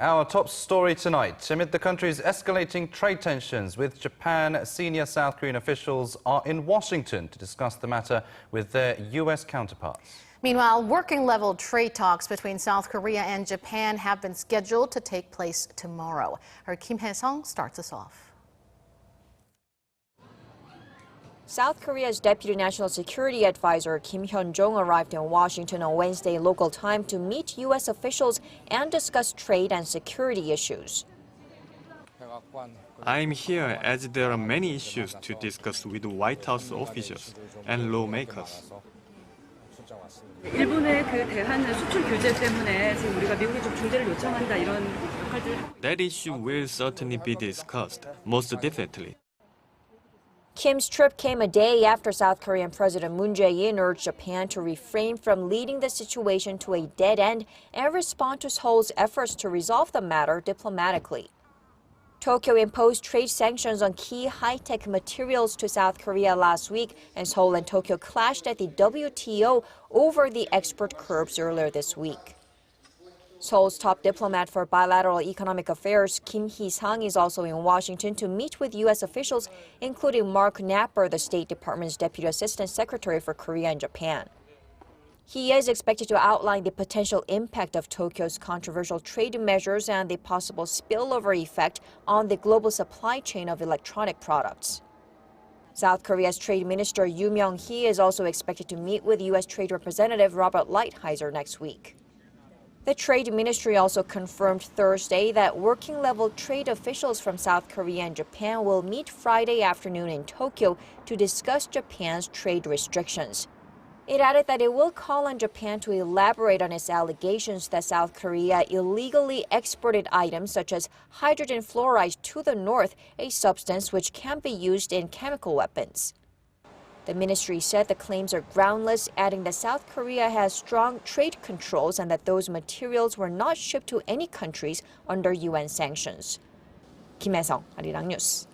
Our top story tonight. Amid the country's escalating trade tensions with Japan, senior South Korean officials are in Washington to discuss the matter with their U.S. counterparts. Meanwhile, working-level trade talks between South Korea and Japan have been scheduled to take place tomorrow. Our Kim Hae-sung starts us off. South Korea's Deputy National Security Advisor Kim Hyun-jong arrived in Washington on Wednesday local time to meet U.S. officials and discuss trade and security issues. I'm here as there are many issues to discuss with White House officials and lawmakers. 일본의 그 대한 수출 규제 때문에 지금 우리가 미국에 좀 중재를 요청한다 이런 역할들. That issue will certainly be discussed, most definitely. Kim's trip came a day after South Korean President Moon Jae-in urged Japan to refrain from leading the situation to a dead end and respond to Seoul's efforts to resolve the matter diplomatically. Tokyo imposed trade sanctions on key high-tech materials to South Korea last week, and Seoul and Tokyo clashed at the WTO over the export curbs earlier this week. Seoul's top diplomat for bilateral economic affairs, Kim Hee-sang, is also in Washington to meet with U.S. officials, including Mark Knapper, the State Department's Deputy Assistant Secretary for Korea and Japan. He is expected to outline the potential impact of Tokyo's controversial trade measures and the possible spillover effect on the global supply chain of electronic products. South Korea's Trade Minister Yoo Myung-hee is also expected to meet with U.S. Trade Representative Robert Lighthizer next week. The Trade Ministry also confirmed Thursday that working-level trade officials from South Korea and Japan will meet Friday afternoon in Tokyo to discuss Japan's trade restrictions. It added that it will call on Japan to elaborate on its allegations that South Korea illegally exported items such as hydrogen fluoride to the north, a substance which can be used in chemical weapons. The ministry said the claims are groundless, adding that South Korea has strong trade controls and that those materials were not shipped to any countries under UN sanctions. Kim Hae-sung, Arirang News.